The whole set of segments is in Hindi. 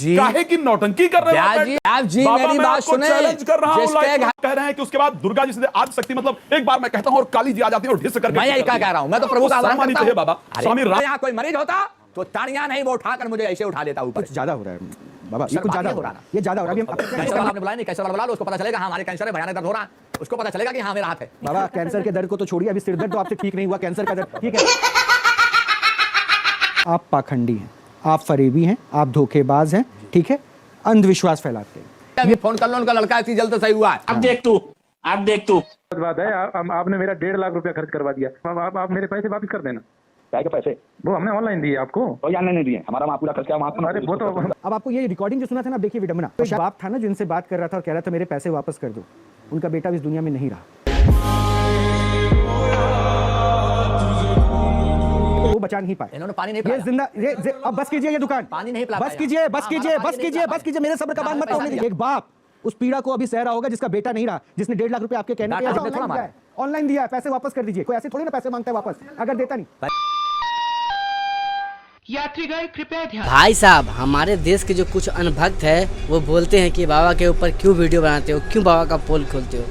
जी काहे की नौटंकी कर रहे जी, आप जी बाबा, मेरी मैं बात आपको सुने। चैलेंज कर रहा हूं, जिसके कह रहे हैं कि उसके बाद दुर्गा जी से आदि शक्ति, मतलब एक बार मैं कहता हूं और काली जी आ जाती है और ढिस करके मैं यही क्या कह रहा हूं, मैं तो प्रभु का आह्वान सम्मानित करता है हूं। बाबा। स्वामी राम यहाँ कोई मरीज होता तो ताड़ियां नहीं, वो उठाकर मुझे ऐसे उठा देता ऊपर। कुछ ज्यादा हो रहा है बाबा, ये कुछ ज्यादा हो रहा है, ये ज्यादा हो रहा है। अभी कैंसर वाला आपने बुलाया नहीं, कैंसर वाला बुला लो, उसको पता चलेगा हाँ हमारे कैंसर है, भयानक दर्द हो रहा है, उसको पता चलेगा कि हाँ मेरा हाथ है। बाबा कैंसर के दर्द को तो छोड़िए, अभी सिर दर्द तो आपसे ठीक नहीं हुआ, कैंसर का दर्द ठीक है। आप पाखंडी हैं, आप फरेबी हैं, आप धोखेबाज हैं, ठीक है, अंधविश्वास फैलाते हैं। अभी फोन कर लो, उनका लड़का इतनी जल्द तो सही हुआ है। अब देख तू बात है, आपने मेरा 1.5 लाख रुपया खर्च करवा दिया। आप मेरे पैसे वापस कर देना। क्या के पैसे वो हमने ऑनलाइन दिए आपको। कोई जानने नहीं दिए, हमारा वहाँ पूरा खर्चा वहाँ अरे वो तो अब आपको ये रिकॉर्डिंग जो सुना था ना, देखिए विडम्बना, तो बाप था ना जिनसे बात कर रहा था और कह रहा था मेरे पैसे वापस कर दो, उनका बेटा इस दुनिया में नहीं रहा, वो बचा नहीं पाए। इन्होंने पानी नहीं ये पिलाया। जिंदा अब बस कीजिए, ये दुकान पानी नहीं पिला बस पाया। कीजिए, बस हाँ, कीजिए, हमारा बस पानी नहीं कीजिए, पिला बस कीजिए, मेरे सब्र का बांध मत हमारा तोड़ने पैसा दीजिए। एक बाप उस पीड़ा को अभी सह रहा होगा जिसका बेटा नहीं रहा, जिसने 1.5 लाख रुपए आपके कहने पे डाटा हमने थोड़ा मारा। ऑनलाइन दिया है, पैसे वापस कर दीजिए। कोई ऐसे थोड़ी ना पैसे मांगता है वापस, अगर देता नहीं। यात्रीगण कृपया ध्यान। भाई साहब, हमारे देश के जो कुछ अनभक्त है वो बोलते हैं कि बाबा के ऊपर क्यों वीडियो बनाते हो, क्यों बाबा का पोल खोलते हो।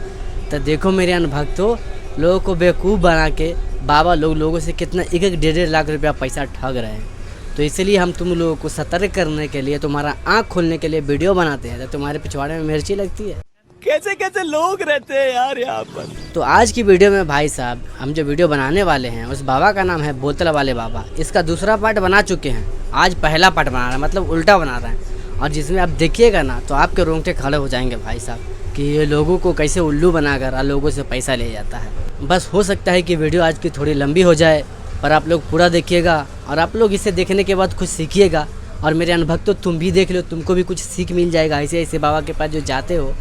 तो देखो मेरे अनभक्तों, लोगों को बेवकूफ़ बना के बाबा लोगों से कितना 1-1 लाख रुपया पैसा ठग रहे हैं। तो इसलिए हम तुम लोगों को सतर्क करने के लिए, तुम्हारा आँख खोलने के लिए वीडियो बनाते हैं। तो तुम्हारे पिछवाड़े में मिर्ची लगती है। कैसे कैसे लोग रहते हैं यार यहाँ पर। तो आज की वीडियो में भाई साहब हम जो वीडियो बनाने वाले हैं उस बाबा का नाम है बोतल वाले बाबा। इसका दूसरा पार्ट बना चुके हैं, आज पहला पार्ट बना रहे हैं, मतलब उल्टा बना रहे हैं। और जिसमें आप देखिएगा ना तो आपके रोंगटे खड़े हो जाएंगे भाई साहब कि ये लोगों को कैसे उल्लू बनाकर लोगों से पैसा ले जाता है। बस हो सकता है कि वीडियो आज की थोड़ी लंबी हो जाए, पर आप लोग पूरा देखिएगा और आप लोग इसे देखने के बाद कुछ सीखिएगा। और मेरे अनुभक्तों, तुम भी देख लो, तुमको भी कुछ सीख मिल जाएगा। ऐसे ऐसे बाबा के पास जो जाते हो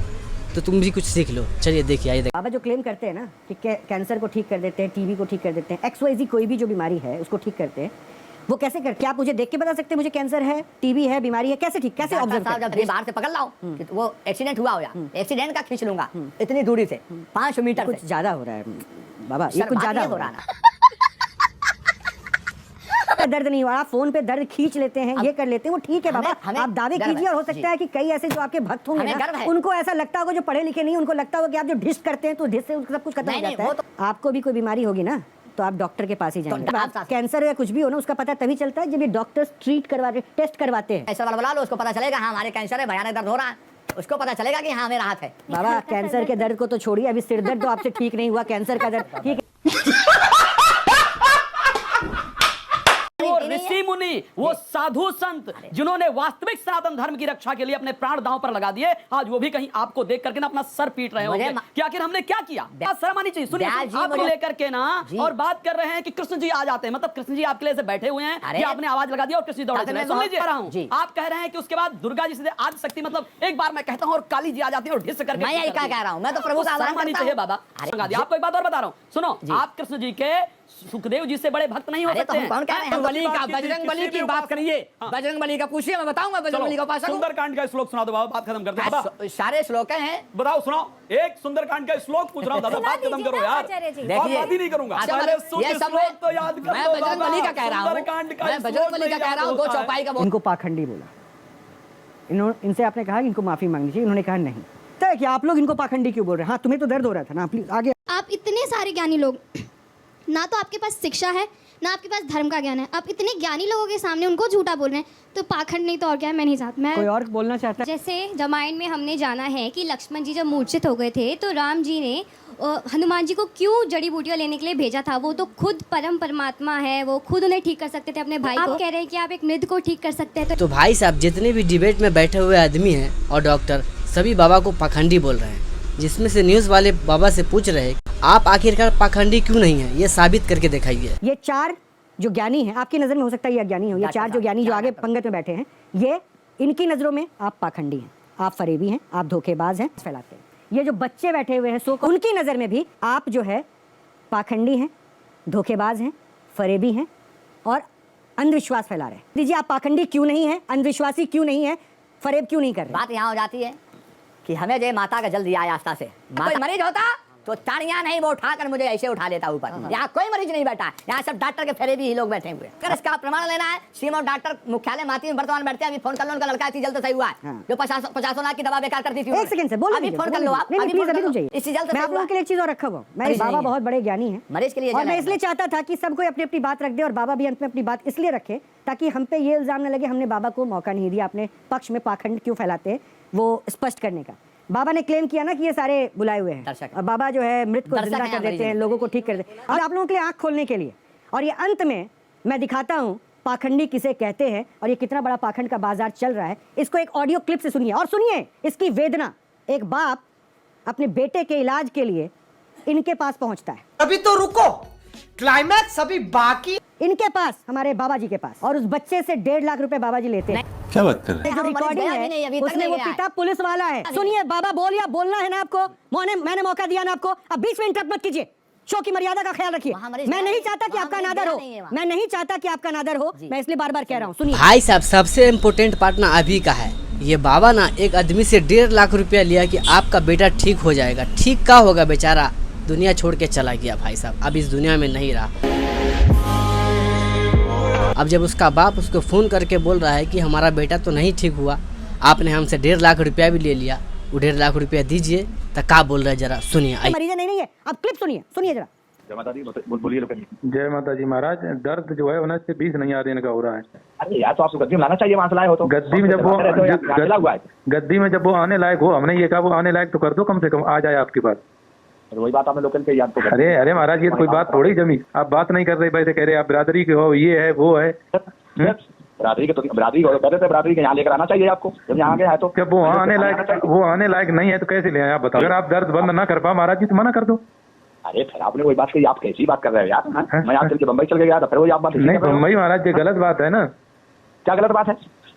तो तुम भी कुछ सीख लो। चलिए देखिए, आइए। बाबा जो क्लेम करते हैं ना कि कैंसर को ठीक कर देते हैं, टीबी को ठीक कर देते हैं, XYZ कोई भी जो बीमारी है उसको ठीक करते हैं, वो कैसे करते हैं? आप मुझे देख के बता सकते हैं मुझे कैंसर है, टीबी है, बीमारी है, कैसे ठीक, कैसे ऑब्जर्व करते हैं? जब बाहर से पकड़ लाओ वो एक्सीडेंट हुआ हो या एक्सीडेंट का खींच लूंगा इतनी दूरी से 500 मीटर कुछ ज्यादा हो रहा है बाबा, ये कुछ ज्यादा हो रहा है। दर्द नहीं हो रहा, फोन पे दर्द खींच लेते हैं, ये कर लेते हैं, वो ठीक है बाबा, आप दावे कीजिए। और हो सकता है कि कई ऐसे जो आपके भक्त होंगे ना, उनको ऐसा लगता होगा, जो पढ़े लिखे नहीं, उनको लगता होगा कि आप जो ढिस करते हैं तो ढिस से सब कुछ खत्म हो जाता है। आपको भी कोई बीमारी होगी ना तो आप डॉक्टर के पास ही जाएंगे। कैंसर या कुछ भी हो ना, उसका पता तभी चलता है जब ये डॉक्टर्स ट्रीट करवाते, टेस्ट करवाते हैं। ऐसा बुला लो, उसको पता चलेगा हाँ हमारे कैंसर है, भयानक दर्द हो रहा है, उसको पता चलेगा कि हाँ मेरा हाथ है। बाबा कैंसर के दर्द को तो छोड़िए, अभी सिर दर्द तो आपसे ठीक नहीं हुआ, कैंसर का दर्द ठीक है। ऋषि मुनि, वो साधु संत जिन्होंने वास्तविक सनातन धर्म की रक्षा के लिए अपने प्राण दांव पर लगा दिए, आज वो भी कहीं आपको देख करके ना अपना सर पीट रहे होंगे कि आखिर हमने क्या किया। शर्म आनी चाहिए। सुनिए, आपको लेकर के ना और बात कर रहे हैं कि कृष्ण जी आ जाते हैं, मतलब कृष्ण जी आपके लिए बैठे हुए हैं कि आपने आवाज लगा दिया और कृष्ण जी दौड़े चले। सुन लीजिए, आप कह रहे हैं कि उसके बाद दुर्गा जी से आदि शक्ति, मतलब एक बार मैं कहता हूँ और काली जी आ जाती है और ढिस करके। मैं यही क्या कह रहा हूँ, मैं तो प्रभु का आह्वान मानी चाहिए बाबा। आपको एक बात और बता रहा हूँ, सुनो, आप कृष्ण जी के सुखदेव जी से बड़े भक्त नहीं हो सकते हैं। बजरंगबली की बात करिए, बजरंगबली का पूछिए, मैं बताऊंगा बजरंगबली का उपासक। सुंदरकांड का श्लोक सुना दो बाबा, बात खत्म करते हैं। सारे श्लोक हैं, बताओ, सुनाओ। एक सुंदरकांड का श्लोक पूछ रहा हूं दादा, बात खत्म करो यार। देखिए, बात ही नहीं करूंगा। ये सब तो याद कर, मैं बजरंगबली का कह रहा हूं, मैं बजरंगबली का कह रहा हूं, 2 चौपाई का। इनको पाखंडी बोला, इनसे आपने कहा कि इनको माफी मांगनी चाहिए, इन्होंने कहा नहीं। तय कि आप लोग इनको पाखंडी क्यों बोल रहे हैं? हाँ, तुम्हें तो दर्द हो रहा था ना, प्लीज आगे। आप इतने सारे ज्ञानी लोग, ना तो आपके पास शिक्षा है ना आपके पास धर्म का ज्ञान है, आप इतने ज्ञानी लोगों के सामने उनको झूठा बोल रहे हैं, तो पाखंड नहीं तो और क्या है। मैं नहीं चाहता। मैं कोई और बोलना चाहता है? जैसे रामायण में हमने जाना है कि लक्ष्मण जी जब मूर्छित हो गए थे तो राम जी ने हनुमान जी को क्यों जड़ी बूटियां लेने के लिए भेजा था? वो तो खुद परम परमात्मा है, वो खुद उन्हें ठीक कर सकते थे अपने भाई को। आप कह रहे हैं कि आप एक मृत को ठीक कर सकते हैं। तो भाई साहब, जितने भी डिबेट में बैठे हुए आदमी हैं और डॉक्टर, सभी बाबा को पाखंडी बोल रहे हैं। जिसमें से न्यूज़ वाले बाबा से पूछ रहे हैं आप आखिरकार पाखंडी क्यों नहीं है, ये साबित करके दिखाइए। ये 4 जो ज्ञानी हैं, आपकी नजर में हो सकता है ये अज्ञानी हो, ये 4 जो ज्ञानी जो आगे पंगत में बैठे हैं, ये इनकी नजरों में आप पाखंडी हैं, आप फरेबी हैं, आप धोखेबाज हैं, फैलाते हैं। ये जो बच्चे बैठे हुए हैं, उनकी नजर में भी आप जो है पाखंडी हैं, धोखेबाज हैं, फरेबी हैं और अंधविश्वास फैला रहे हैं। दीजिए, आप पाखंडी क्यों नहीं है, अंधविश्वासी क्यों नहीं है, फरेब क्यों नहीं कर रहे? बात यहाँ हो जाती है कि हमें जो माता का जल दिया है आस्था से, कोई मरीज होता तो ताड़ियां नहीं, वो उठाकर मुझे ऐसे उठा लेता ऊपर। यहाँ कोई मरीज नहीं बैठा, यहाँ सब डॉक्टर के फेरे भी ही लोग बैठे हुए। अगर इसका प्रमाण लेना है, सीएमओ डॉक्टर मुख्यालय माती में वर्तमान बैठते हैं। अभी फोन कर लो, उनका लड़का इसी जल्द सही हुआ है जो 50 लाख की दवा बेकार कर दी थी। एक सेकंड से बोलो, अभी फोन कर लो आप, नहीं, प्लीज अभी रुक जाइए। इसी जल्द मैं आप लोगों के लिए एक चीज और रखा हुआ, मैं बाबा बहुत बड़े ज्ञानी हैं मरीज के लिए, और मैं इसलिए चाहता था कि सब कोई अपनी अपनी बात रख दे और बाबा भी अंत में अपनी बात इसलिए रखे ताकि हम पे ये इल्जाम न लगे हमने बाबा को मौका नहीं दिया, अपने पक्ष में पाखंड क्यों फैलाते हैं वो स्पष्ट करने का। बाबा ने क्लेम किया ना कि ये सारे बुलाए हुए हैं और बाबा जो है मृत को जिंदा कर देते हैं, लोगों को ठीक कर देते हैं, और आप लोगों के लिए आंख खोलने के लिए। और ये अंत में मैं दिखाता हूँ पाखंडी किसे कहते हैं और ये कितना बड़ा पाखंड का बाजार चल रहा है। इसको एक ऑडियो क्लिप से सुनिए और सुनिए इसकी वेदना। एक बाप अपने बेटे के इलाज के लिए इनके पास पहुंचता है। अभी तो रुको, क्लाइमैक्स अभी बाकी। इनके पास, हमारे बाबा जी के पास, और उस बच्चे से 1.5 लाख रुपए बाबा जी लेते हैं। क्या बात कर रहे जो रिकॉर्डिंग है उसमें वो पिता पुलिस वाला है। सुनिए बाबा बोलिए, बोलना है ना आपको, मैंने मौका दिया ना आपको, अब बीच में इंटरप्ट मत कीजिए। शो की मर्यादा का ख्याल रखिए। मैं नहीं चाहता कि आपका अनादर हो, मैं नहीं चाहता कि आपका अनादर हो, मैं इसलिए बार बार कह रहा हूँ। सुनिए भाई साहब, सबसे इम्पोर्टेंट पार्ट ना अभी का है। ये बाबा ना एक आदमी से 1.5 लाख रुपया लिया कि आपका बेटा ठीक हो जाएगा। ठीक का होगा, बेचारा दुनिया छोड़ के चला गया भाई साहब, अब इस दुनिया में नहीं रहा। अब जब उसका बाप उसको फ़ोन करके बोल रहा है कि हमारा बेटा तो नहीं ठीक हुआ, आपने हमसे 1.5 लाख रुपया भी ले लिया, वो 1.5 लाख रुपया दीजिए, तो क्या बोल रहे हैं जरा सुनिए। मरीज नहीं है, अब क्लिप सुनिए जरा। जय माता दी, बोलिए। जय माता जी महाराज, दर्द जो है 19 से 20 नहीं आ देने का हो रहा है। अरे यार, तो आपको गद्दी में लाना चाहिए, वहां से लाए हो तो। गद्दी में जब वो आने लायक हो, हमने ये कहा वो आने लायक तो कर दो, कम से कम आ जाए आपके पास। वही बात आपने लोकल के याद तो। अरे महाराज, ये तो कोई बात थोड़ी जमी, आप बात नहीं कर रहे, वैसे कह रहे आप बिरादरी के हो, ये है वो है। बिरादरी के तो बिरादरी के यहाँ लेकर आना चाहिए आपको, जब यहाँ गया है तो। जब वो आने लायक नहीं है तो कैसे ले आए आप बताओ। अगर आप दर्द बंद ना कर पाओ महाराज जी तो मना कर दो। अरे फिर आपने वही बात कही, आप कैसी बात कर रहे हो यार। मैं आप चल के बम्बई चल गया था, फिर वही आप बात नहीं। बम्बई महाराज, ये गलत बात है ना। क्या गलत बात है?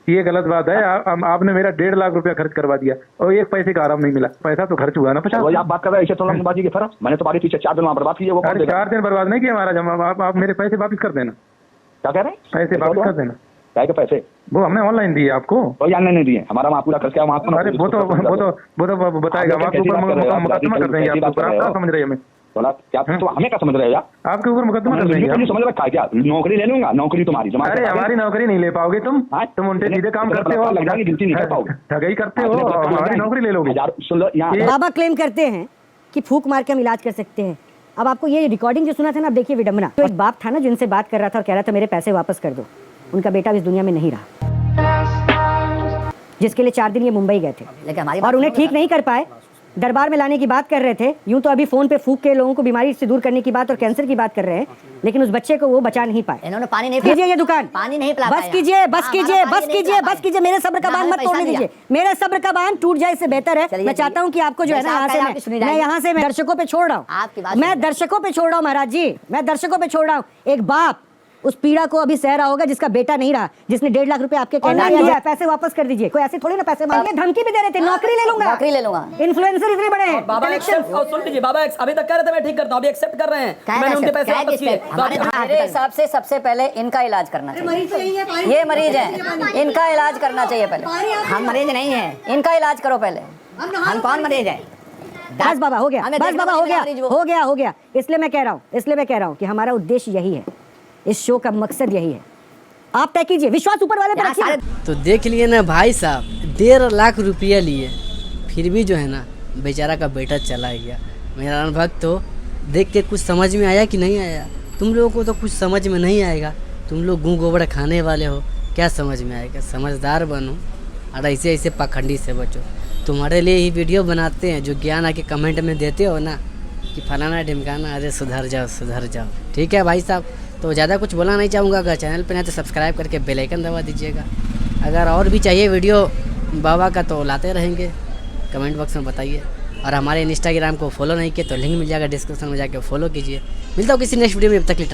ये गलत बात है। आपने मेरा 1.5 लाख रुपया खर्च करवा दिया और एक पैसे का आराम नहीं मिला। पैसा तो खर्च हुआ ना 50। वही आप बात कर रहे हैं, ऐसे बाजी के फर्क। मैंने तुम्हारे पीछे 4 दिन बर्बाद किए। वो 4 दिन बर्बाद नहीं किया महाराज, आप मेरे पैसे वापस कर देना। क्या कह रहे हैं? पैसे वापस कर देना। क्या के पैसे? वो हमने ऑनलाइन दिए आपको। कोई ऑनलाइन नहीं दिए, हमारा वहाँ पूरा खर्च क्या वहाँ। अरे वो तो बताएगा, आपके ऊपर मुकदमा कर देंगे। आप क्या समझ रहे हैं हमें? क्या तो हमें क्या समझ रहे हो यार? आपके ऊपर मुकदमा कर देंगे। समझ रखा है क्या? नौकरी ले लूंगा, नौकरी तुम्हारी। अरे हमारी नौकरी नहीं ले पाओगे तुम उनसे सीधे काम करते हो, गिनती नहीं कर पाओगे, ठगाई करते हो, हमारी नौकरी ले लोगे। बाबा क्लेम करते हैं कि फूक मार के हम इलाज कर सकते हैं। अब आपको ये रिकॉर्डिंग जो सुना था ना, आप देखिए विडंबना। तो एक बाप था ना जिनसे बात कर रहा था और कह रहा था मेरे पैसे वापस कर दो, उनका बेटा इस दुनिया में नहीं रहा, जिसके लिए 4 दिन ये मुंबई गए थे और उन्हें ठीक नहीं कर पाए, दरबार में लाने की बात कर रहे थे। यूं तो अभी फोन पे फूक के लोगों को बीमारी से दूर करने की बात और कैंसर की बात कर रहे हैं, लेकिन उस बच्चे को वो बचा नहीं पाए। इन्होंने पानी नहीं कीजिए, ये दुकान पानी नहीं पिला बस कीजिए, बस कीजिए, बस कीजिए, बस कीजिए। मेरे सब्र का बांध मत तोड़ने दीजिए, मेरे सब्र का बांध टूट जाए इससे बेहतर है। मैं चाहता हूँ कि आपको जो है ना, यहाँ से मैं दर्शकों पे छोड़ रहा हूँ, मैं दर्शकों पे छोड़ रहा हूँ महाराज जी, मैं दर्शकों पे छोड़ रहा हूँ। एक बाप उस पीड़ा को अभी सह रहा होगा जिसका बेटा नहीं रहा, जिसने 1.5 लाख रुपए आपके कहना दिया, पैसे वापस कर दीजिए। कोई ऐसे थोड़ी ना पैसे मांगे, धमकी भी दे रहे थे, नौकरी ले लूंगा। इन्फ्लुएंसर इतने बड़े हैं। बाबा सुन लीजिए, बाबा अभी तक कह रहे थे मैं ठीक करता हूं, अभी एक्सेप्ट कर रहे हैं, मैंने उनके पैसे वापस किए। मेरे हिसाब से सबसे पहले इनका इलाज करना चाहिए। ये मरीज है, इनका इलाज करना चाहिए पहले। हम मरीज नहीं है, इनका इलाज करो पहले। हम कौन मरीज है? बस बाबा हो गया, बस बाबा हो गया। इसलिए मैं कह रहा हूँ कि हमारा उद्देश्य यही है, इस शो का मकसद यही है। आप तय कीजिए, विश्वास ऊपर वाले पर रखिए। तो देख लिए ना भाई साहब, 1.5 लाख रुपया लिए, फिर भी जो है ना बेचारा का बेटा चला गया। मेरा अनुभव तो देख के कुछ समझ में आया कि नहीं आया? तुम लोगों को तो कुछ समझ में नहीं आएगा, तुम लोग गूं गोबर खाने वाले हो, क्या समझ में आएगा? समझदार बनो और ऐसे ऐसे पाखंडी से बचो। तुम्हारे लिए ही वीडियो बनाते हैं, जो ज्ञान आके कमेंट में देते हो ना कि फलाना ढिमकाना, अरे सुधर जाओ। ठीक है भाई साहब, तो ज़्यादा कुछ बोलना नहीं चाहूँगा। अगर चैनल पे नहीं तो सब्सक्राइब करके बेल आइकन दबा दीजिएगा। अगर और भी चाहिए वीडियो बाबा का तो लाते रहेंगे, कमेंट बॉक्स में बताइए। और हमारे इंस्टाग्राम को फॉलो नहीं किए तो लिंक मिल जाएगा डिस्क्रिप्शन में, जाके फॉलो कीजिए। मिलता हूँ किसी नेक्स्ट वीडियो में, अब तक के लिए